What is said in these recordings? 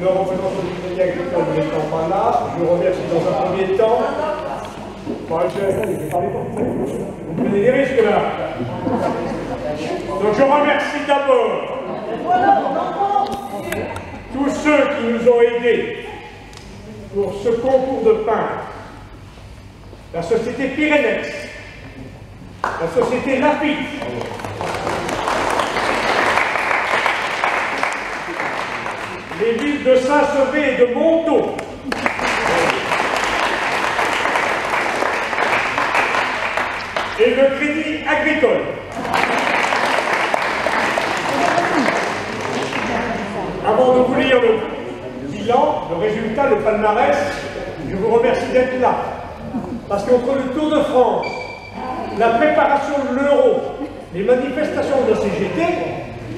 Le représentant du Crédit Agricole n'étant pas là, je remercie dans un premier temps. Vous prenez des risques là. Donc je remercie d'abord tous ceux qui nous ont aidés pour ce concours de peintres. La société Pyrénex, la société Lafitte, les villes de Saint-Sevé et de Montaut, et le Crédit Agricole. Avant de vous lire le bilan, le résultat, le palmarès, je vous remercie d'être là. Parce qu'entre le Tour de France, la préparation de l'Euro, les manifestations de CGT,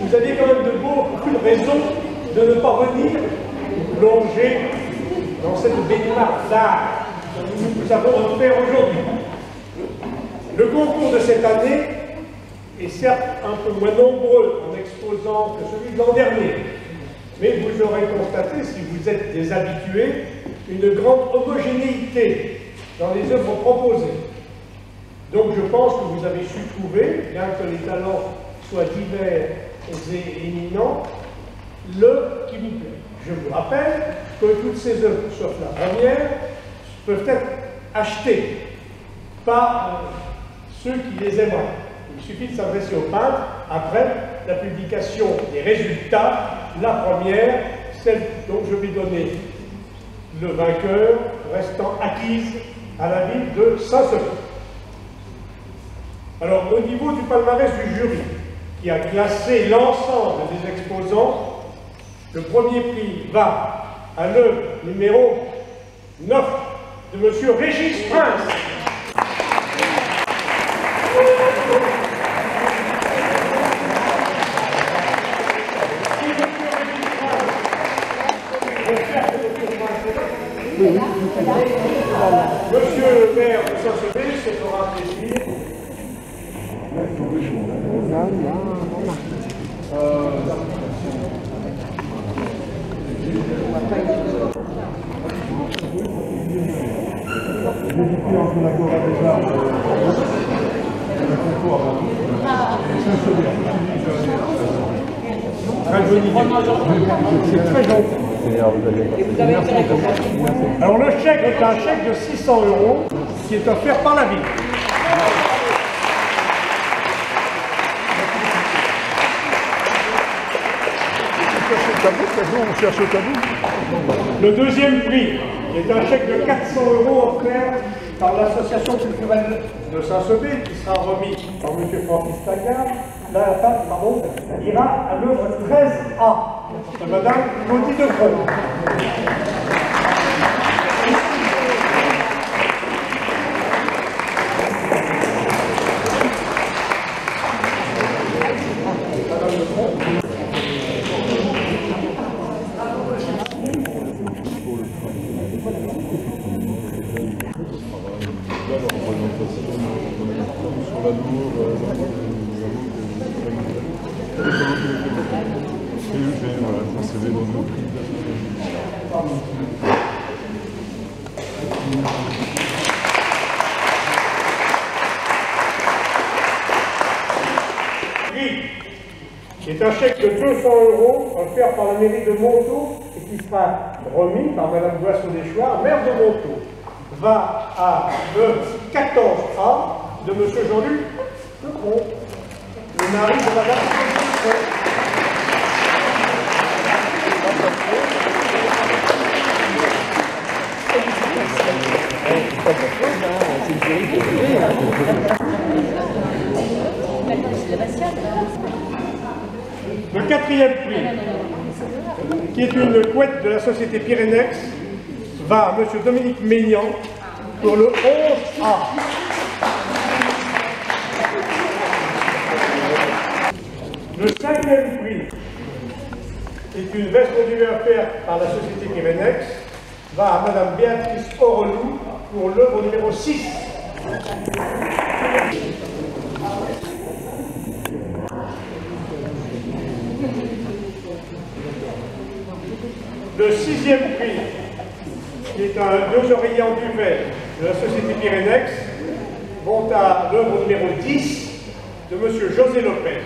vous aviez quand même beaucoup de raisons de ne pas venir plonger dans cette baignoire d'art que nous avons offert aujourd'hui. Le concours de cette année est certes un peu moins nombreux en exposants que celui de l'an dernier, mais vous aurez constaté, si vous êtes des habitués, une grande homogénéité dans les œuvres proposées. Donc je pense que vous avez su trouver, bien que les talents soient divers et éminents, le qui vous plaît. Je vous rappelle que toutes ces œuvres, sauf la première, peuvent être achetées par ceux qui les aimeraient. Il suffit de s'adresser au peintre après la publication des résultats. La première, celle dont je vais donner le vainqueur, restant acquise à la ville de Saint-Sevé. Alors, au niveau du palmarès du jury, qui a classé l'ensemble des exposants, le premier prix va à l'œuvre numéro 9 de M. Régis Prince. Monsieur le maire de Saint-Sevé, se fera plaisir. J'ai discuté entre la Gora des Arts et le concours avant tout. Et Saint-Sevé. Très joli. C'est très gentil. Alors le chèque est un chèque de 600 € qui est offert par la ville. On cherche le tabou. Le deuxième prix est un chèque de 400 € offert par l'association culturelle de Saint-Sevé, qui sera remis par M. Francis Taggart. La table, pardon, ira à l'œuvre 13A de Mme Claudie Decreux. Qui est un chèque de 200 € offert par la mairie de Montaut et qui sera remis par Mme Boisseau-Deschouard, maire de Montaut, va à le 14A de M. Jean-Luc Lecomte. le mari de Madame Le quatrième prix, qui est une couette de la société Pyrénex, va à M. Dominique Maignan pour le 11A. Le cinquième prix, qui est une veste modulaire offerte par la société Pyrénex, va à Mme Béatrice Orelou pour l'œuvre numéro 6. Le sixième prix, qui est un 2 oreillers en duvet de la société Pyrénex, vont à l'œuvre numéro 10 de M. José Lopez.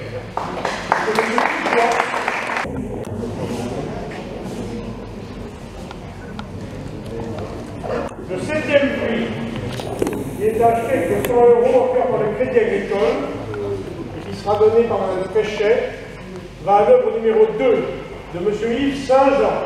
Le septième prix, qui est un chèque de 100 € offert par le Crédit Agricole, et qui sera donné par Mme Péchet, va à l'œuvre numéro 2 de M. Yves Saint-Jean.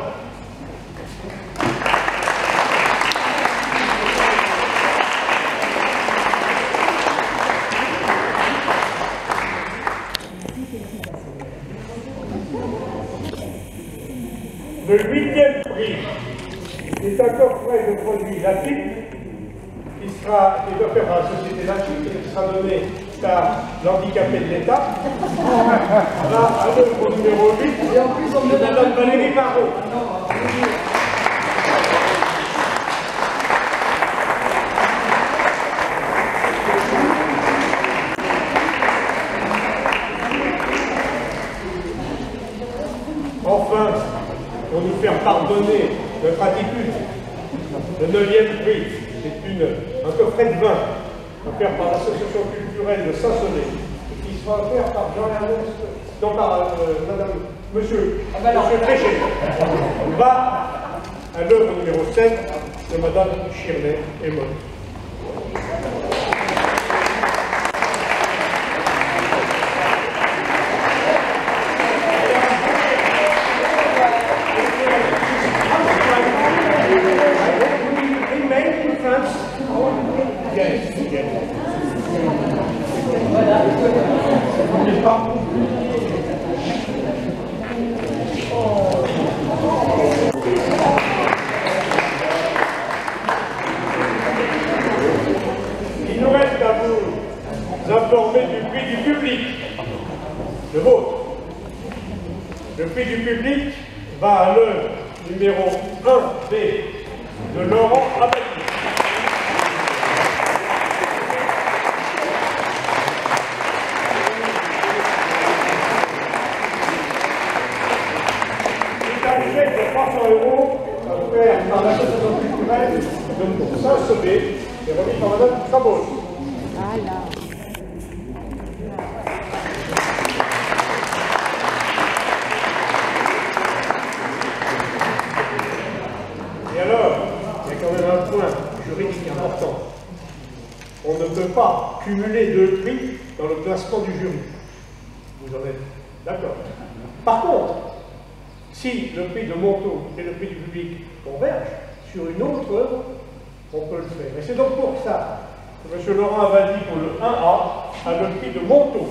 Le huitième prix est un coffret de produits Lafitte qui est offert par la société Lafitte et qui sera donné par l'handicapé de l'État. Va à l'œuvre numéro 8 de Mme Valérie Barrault. Enfin, pour nous faire pardonner notre attitude, le 9e prix, c'est un coffret de vin offert par l'association culturelle de Saint-Sonnet, qui sera offert par Jean-Ernest, non par Monsieur Tréchet, va à l'œuvre numéro 7 de Madame Shirley Emon. Il nous reste à vous informer du prix du public, le vôtre. Le prix du public va à l'œuvre numéro 1B de Laurent Abadi. C'est un chèque de 300 € offert par l'association culturelle de Saint-Sauvé et remis par Mme Trabot. Voilà. Et alors, il y a quand même un point juridique important. On ne peut pas cumuler deux prix dans le classement du jury. Vous en êtes d'accord? Par contre, si le prix de Montaut et le prix du public convergent sur une autre œuvre, on peut le faire. Et c'est donc pour ça que M. Laurent Abadi, pour le 1A, a le prix de Montaut.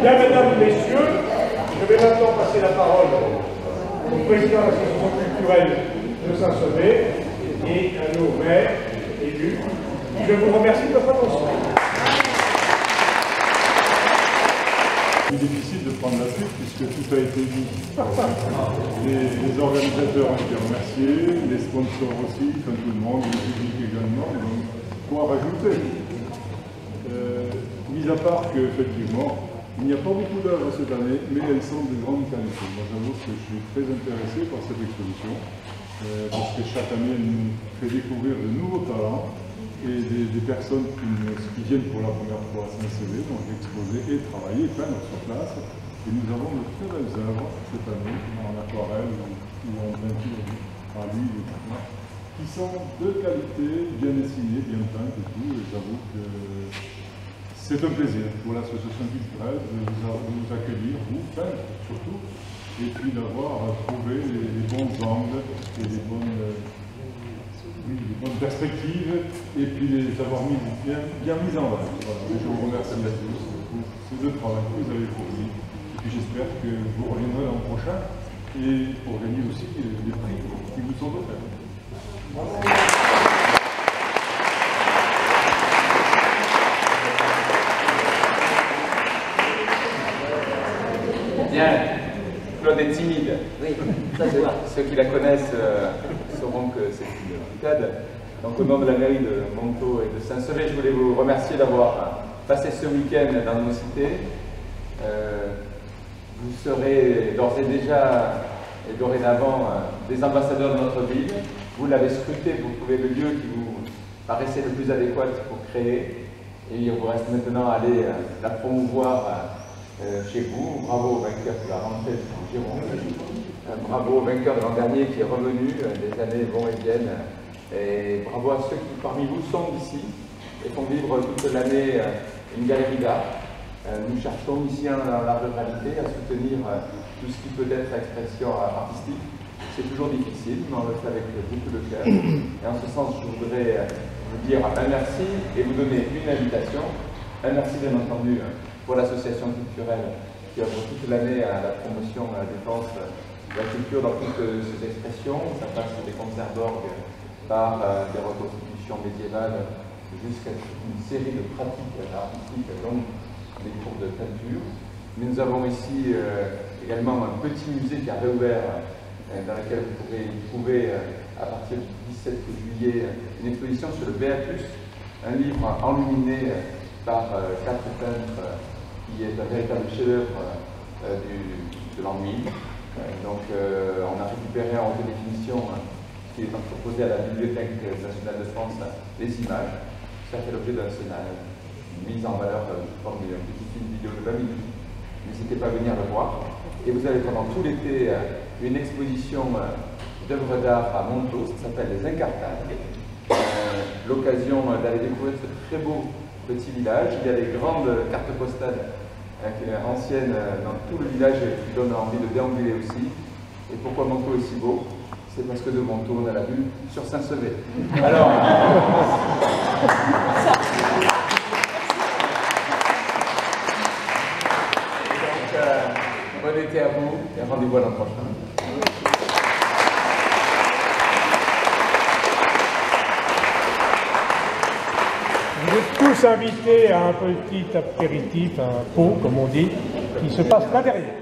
Bien, mesdames, messieurs, je vais maintenant passer la parole au président de l'association culturelle de Saint-Sauvé et à nos maires élus. Je vous remercie de votre attention. C'est difficile de prendre la suite puisque tout a été dit. Les organisateurs ont été remerciés, les sponsors aussi, comme tout le monde, le public également. Donc, quoi rajouter? Mis à part qu'effectivement, il n'y a pas beaucoup d'œuvres cette année, mais elles sont de grande qualité. Moi, j'avoue que je suis très intéressé par cette exposition, parce que chaque année, elle nous fait découvrir de nouveaux talents, et des personnes qui viennent pour la première fois à Saint-Sevé, donc exposer et travailler, peindre sur place. Et nous avons de très belles œuvres cette année, en aquarelle ou en peinture à l'huile, qui sont de qualité, bien dessinées, bien peintes et tout. Et j'avoue que c'est un plaisir pour l'association culturelle de vous accueillir, vous, peintre surtout, et puis d'avoir trouvé les bons angles et les bonnes perspectives, et puis les avoir bien mis en valeur. Voilà. Je vous remercie à tous pour ce deux travail que vous avez fourni. Et puis j'espère que vous reviendrez l'an prochain et pour gagner aussi les prix qui vous sont offerts. Bien, Claude est timide. Oui, ça se voit. Ceux qui la connaissent sauront que c'est une picade. Donc au nom de la mairie de Montaut et de Saint-Sevé, je voulais vous remercier d'avoir passé ce week-end dans nos cités. Vous serez d'ores et déjà et dorénavant des ambassadeurs de notre ville. Vous l'avez scruté pour trouver le lieu qui vous paraissait le plus adéquat pour créer. Et il vous reste maintenant à aller la promouvoir chez vous. Bravo au vainqueur de la rentrée en Gironde. Bravo au vainqueur de l'an dernier qui est revenu. Les années vont et viennent. Et bravo à ceux qui parmi vous sont d'ici et font vivre toute l'année une galerie d'art. Nous cherchons ici dans la ruralité à soutenir tout ce qui peut être expression artistique. C'est toujours difficile, mais on le fait avec beaucoup de cœur. Et en ce sens, je voudrais vous dire un merci et vous donner une invitation. Un merci bien entendu pour l'association culturelle qui œuvre toute l'année à la promotion, à la défense de la culture dans toutes ses expressions. Ça passe des concerts d'orgue par des reconstitutions médiévales jusqu'à une série de pratiques artistiques, donc des cours de peinture. Mais nous avons ici également un petit musée qui a réouvert, dans lequel vous pourrez trouver à partir du 17 juillet une exposition sur le Béatus, un livre enluminé par 4 peintres qui est un véritable chef-d'œuvre de l'ennui. Donc on a récupéré en haute définition qui est proposé à la Bibliothèque nationale de France des images. Ça fait l'objet d'une mise en valeur sous forme d'un petit film vidéo de 20 minutes. N'hésitez pas à venir le voir. Et vous avez pendant tout l'été une exposition d'œuvres d'art à Montaut, ça s'appelle Les Incartables. L'occasion d'aller découvrir ce très beau petit village. Il y a des grandes cartes postales anciennes dans tout le village qui donnent envie de déambuler aussi. Et pourquoi Montaut est si beau? C'est parce que de Montaut, on a la vue sur Saint-Sevé. Alors, bon été à vous et rendez-vous à l'an prochain. Vous êtes tous invités à un petit apéritif, un pot, comme on dit, qui se passe là derrière.